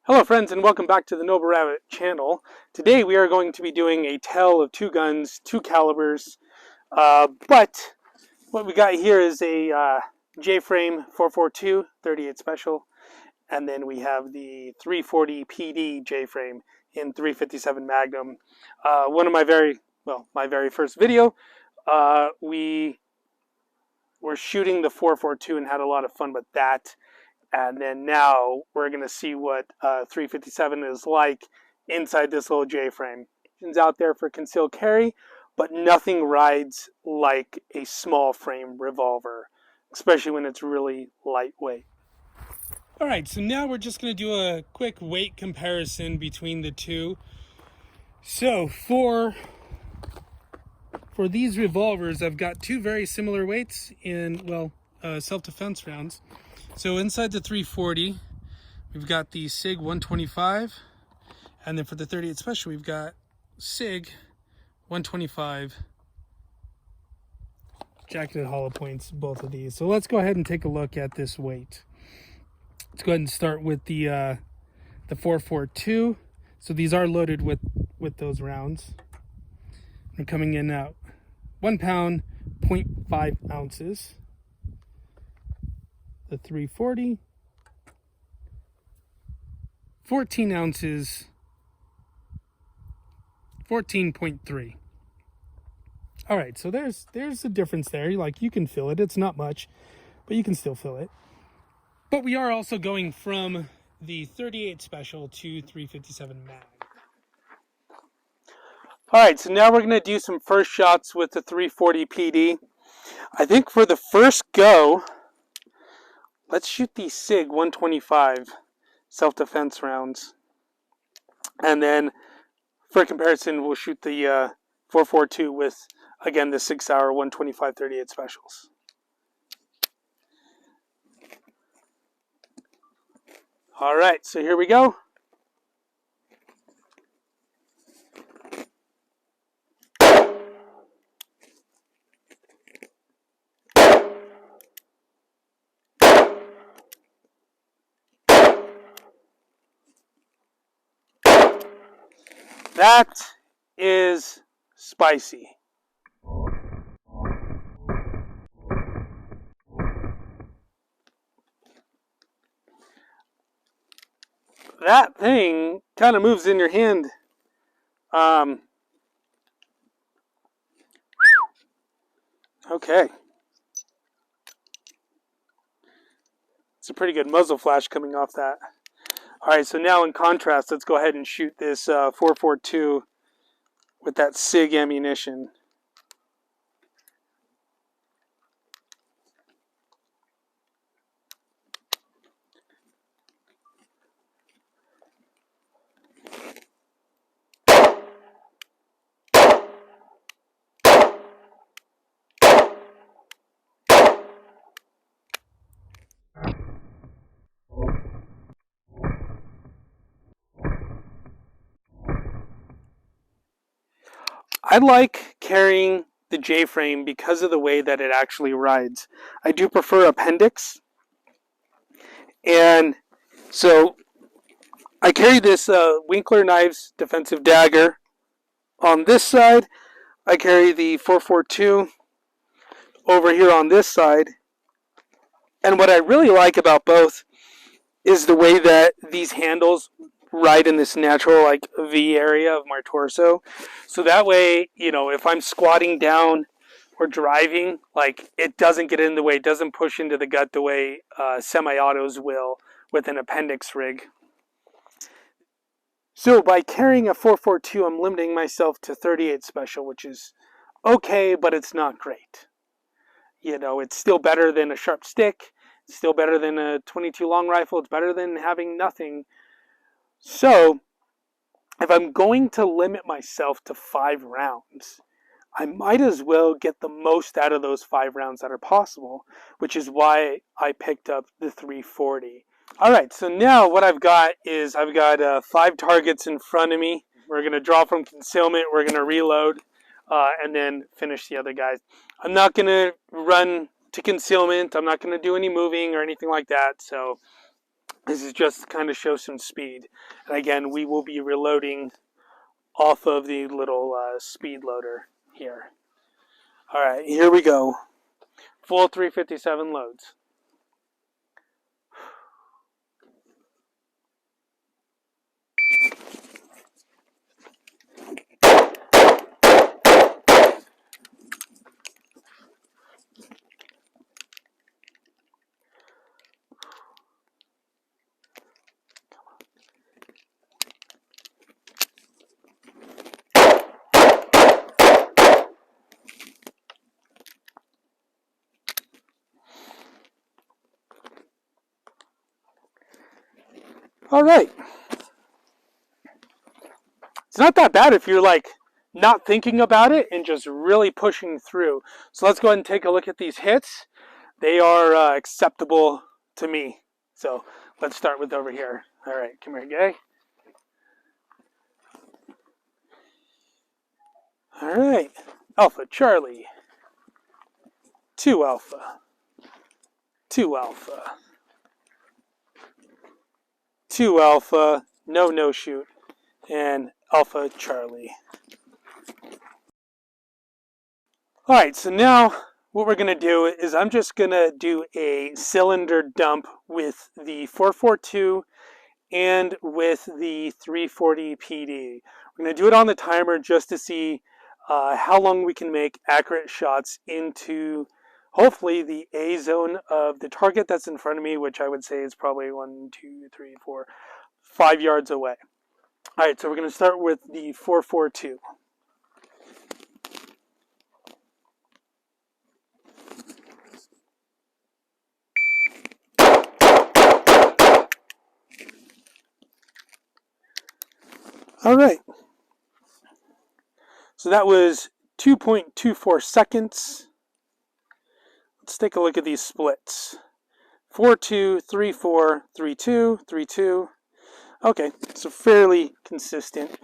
Hello friends and welcome back to the Noble Rabbit channel. Today we are going to be doing a tale of two guns, two calibers, but what we got here is a J-frame 442 38 special, and then we have the 340 PD J-frame in 357 Magnum. One of my very first video, we were shooting the 442 and had a lot of fun with that. And then now we're going to see what 357 is like inside this little J-frame. It's out there for concealed carry, but nothing rides like a small frame revolver, especially when it's really lightweight. All right, so now we're just going to do a quick weight comparison between the two. So for these revolvers, I've got two very similar weights in, self-defense rounds. So inside the 340, we've got the SIG 125, and then for the 38 Special, we've got SIG 125 jacketed hollow points, both of these. So let's go ahead and take a look at this weight. Let's go ahead and start with the 442. So these are loaded with those rounds. They're coming in at 1 pound, 0.5 ounces. The 340, 14 ounces, 14.3. All right, so there's a difference there. You can feel it. It's not much, but you can still feel it. But we are also going from the 38 Special to 357 Mag. All right, so now we're going to do some first shots with the 340 PD. I think for the first go, let's shoot the SIG 125 self-defense rounds. And then, for comparison, we'll shoot the 442 with, again, the 6 Sauer 125 38 specials. All right, so here we go. That is spicy. That thing kind of moves in your hand. Okay. It's a pretty good muzzle flash coming off that. Alright, so now in contrast, let's go ahead and shoot this 442 with that SIG ammunition. I like carrying the J-frame because of the way that it actually rides. I do prefer appendix. And so I carry this Winkler Knives defensive dagger on this side. I carry the 442 over here on this side. And what I really like about both is the way that these handles right in this natural V area of my torso. So that way, if I'm squatting down or driving, it doesn't get in the way, it doesn't push into the gut the way semi-autos will with an appendix rig. So by carrying a 442, I'm limiting myself to 38 Special, which is okay, but it's not great. It's still better than a sharp stick. It's still better than a 22 long rifle. It's better than having nothing. So, if I'm going to limit myself to 5 rounds, I might as well get the most out of those 5 rounds that are possible, which is why I picked up the 340. Alright, so now what I've got is 5 targets in front of me. We're going to draw from concealment, we're going to reload, and then finish the other guys. I'm not going to run to concealment, I'm not going to do any moving or anything like that, so This is just to kind of show some speed. And again, we will be reloading off of the little speed loader here. All right, here we go. Full 357 loads. All right. It's not that bad if you're like not thinking about it and just really pushing through. So let's go ahead and take a look at these hits. They are acceptable to me. So let's start with over here. All right, come here, Gay. All right, Alpha Charlie. 2 Alpha. 2 Alpha. 2 Alpha. No shoot. And Alpha Charlie. All right, so now what we're going to do is I'm just going to do a cylinder dump with the 442 and with the 340 PD. We're going to do it on the timer just to see how long we can make accurate shots into hopefully the A zone of the target that's in front of me, which I would say is probably 1, 2, 3, 4, 5 yards away. All right, so we're going to start with the 442. All right, so that was 2.24 seconds. Let's take a look at these splits. 4-2, 3-4, 3-2, 3-2. Okay, so fairly consistent.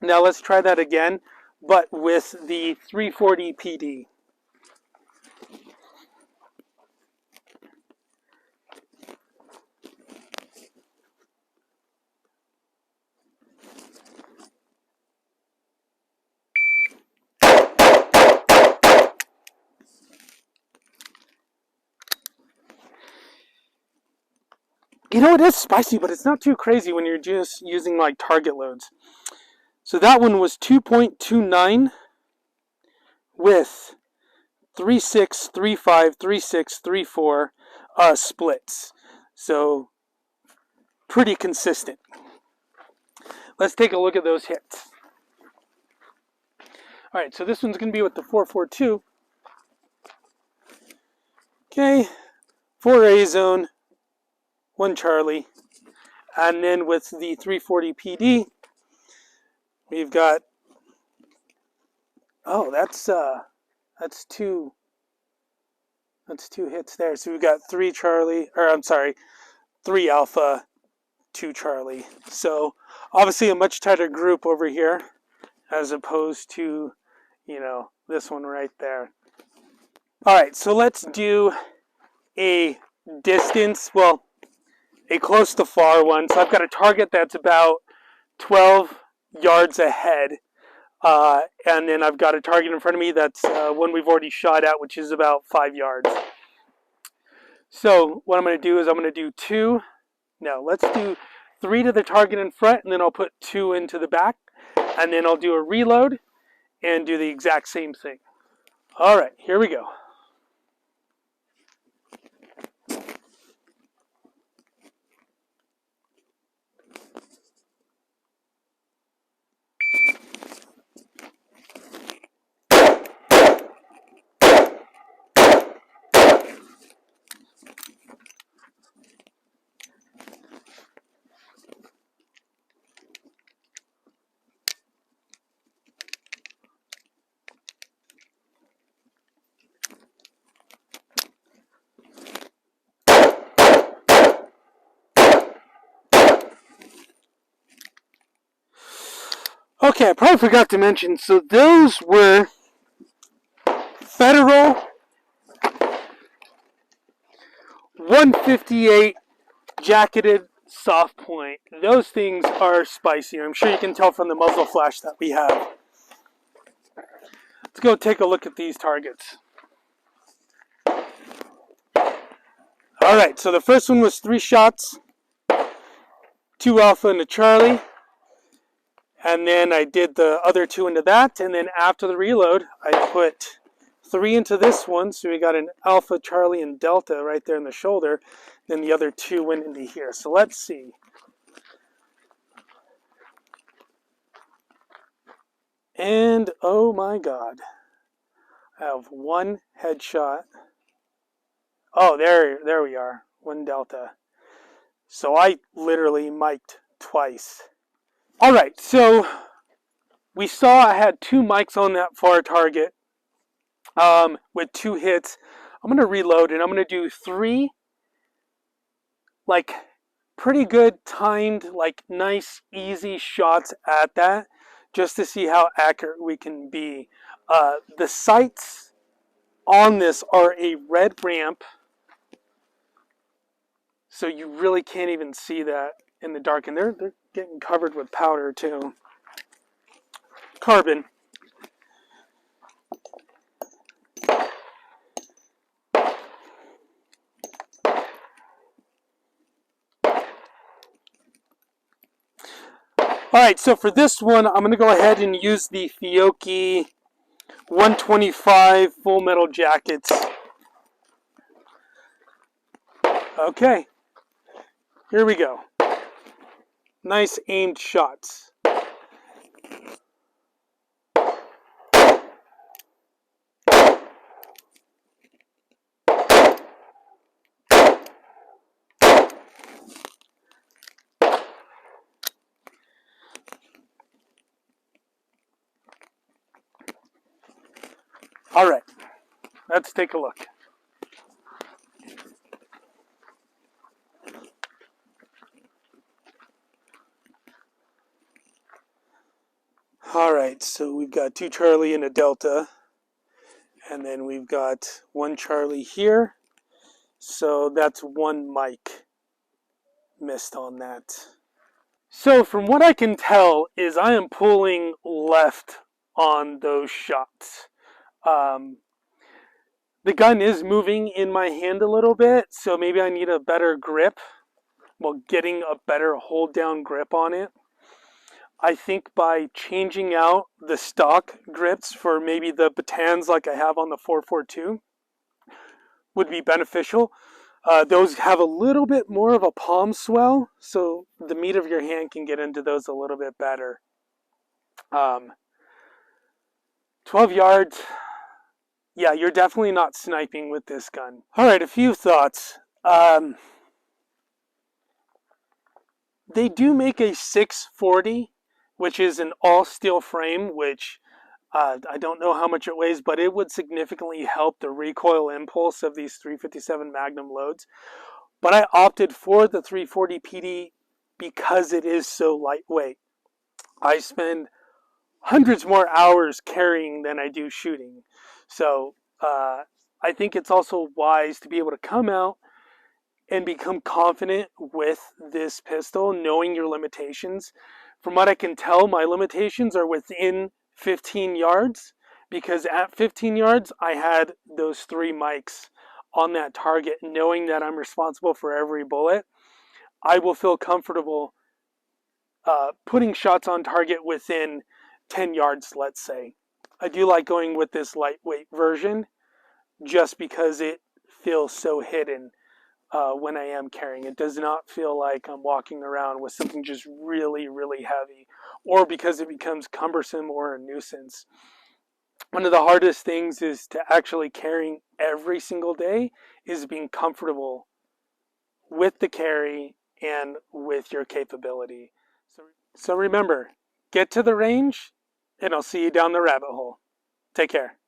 Now let's try that again, but with the 340 PD. You know, it is spicy, but it's not too crazy when you're just using like target loads. So that one was 2.29 with 3.6, 3.5, 3.6, 3.4 splits. So pretty consistent. Let's take a look at those hits. All right, so this one's going to be with the 442. Okay, 4A zone, 1 Charlie. And then with the 340 PD, we've got, oh, that's two hits there. So we've got 3 Charlie, or I'm sorry, 3 Alpha, 2 Charlie. So obviously a much tighter group over here as opposed to, you know, this one right there. All right, so let's do a distance, well, a close to far one. So I've got a target that's about 12 yards ahead. And then I've got a target in front of me that's one we've already shot at, which is about 5 yards. So what I'm going to do is I'm going to do let's do 3 to the target in front, and then I'll put 2 into the back. And then I'll do a reload and do the exact same thing. All right, here we go. Okay, I probably forgot to mention, so those were Federal 158 jacketed soft point. Those things are spicy. I'm sure you can tell from the muzzle flash that we have. Let's go take a look at these targets. Alright, so the first one was 3 shots, 2 alpha and a Charlie, and then I did the other 2 into that, and then after the reload I put 3 into this one, so we got an alpha, Charlie, and delta right there in the shoulder, then the other 2 went into here. So let's see. And oh my god, I have 1 headshot. Oh, there we are. 1 delta. So I literally mic'd twice. Alright, so we saw I had 2 mics on that far target with 2 hits. I'm going to reload and I'm going to do 3 like pretty good timed, like nice easy shots at that, just to see how accurate we can be. The sights on this are a red ramp, so you really can't even see that in the dark, and they're getting covered with powder too. Carbon. Alright, so for this one, I'm going to go ahead and use the Fiocchi 125 full metal jackets. Okay, here we go. Nice aimed shots. Alright, let's take a look. Alright, so we've got 2 Charlie and a Delta, and then we've got 1 Charlie here, so that's 1 mic missed on that. So from what I can tell is I am pulling left on those shots. The gun is moving in my hand a little bit, so maybe I need a better grip, well, getting a better hold down grip on it. I think by changing out the stock grips for maybe the batons like I have on the 442 would be beneficial. Those have a little bit more of a palm swell, so the meat of your hand can get into those a little bit better. 12 yards, yeah, you're definitely not sniping with this gun. Alright, a few thoughts. They do make a 640, which is an all steel frame, which I don't know how much it weighs, but it would significantly help the recoil impulse of these 357 Magnum loads. But I opted for the 340 PD because it is so lightweight. I spend hundreds more hours carrying than I do shooting. So I think it's also wise to be able to come out and become confident with this pistol, knowing your limitations. From what I can tell, my limitations are within 15 yards, because at 15 yards, I had those 3 mics on that target, knowing that I'm responsible for every bullet. I will feel comfortable putting shots on target within 10 yards, let's say. I do like going with this lightweight version just because it feels so hidden when I am carrying. It does not feel like I'm walking around with something just really, really heavy, or because it becomes cumbersome or a nuisance. One of the hardest things is to actually carrying every single day is being comfortable with the carry and with your capability. So remember, get to the range, and I'll see you down the rabbit hole. Take care.